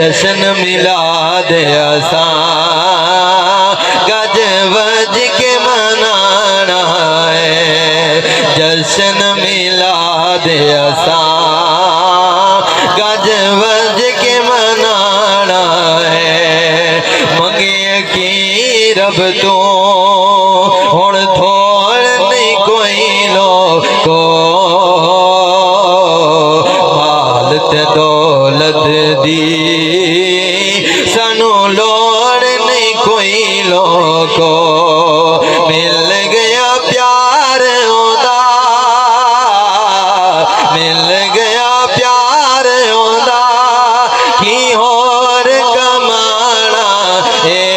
जश्न मिलाद असां गज वज के मनाना है। जश्न मिलाद असां गज वज के मनाना है। मंगे की रब तो हुण थोड़ नहीं कोई लोको माल ते दौलत दी सानू लोड़ नहीं कोई लोको। मिल गया प्यार ओदा, मिल गया प्यार ओदा की होर कमाना है।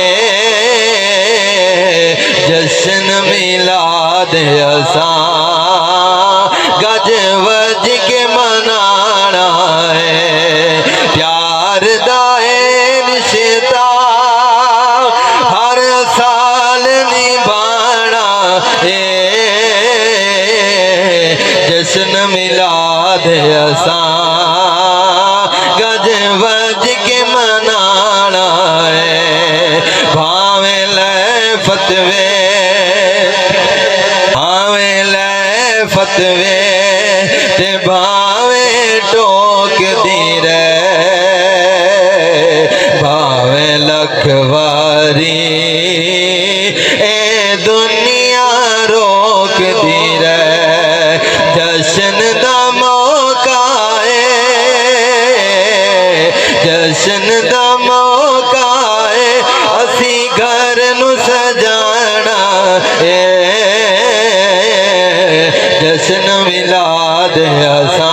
जश्न मिलाद असां गज वज के मनाना है। प्यार दा रिश्ता हर साल निभाना है। जश्न मिलाद असां गज वज के मनाना है। भावे ले फतवे, भावे ले फतवे ते भावे टोक दी रे। भावे लखवारी ए दुनिया रोक दी रे। जश्न दा मौका है, जश्न दा मौका है। असी घर नू सजाना है। जश्न मिलाद असां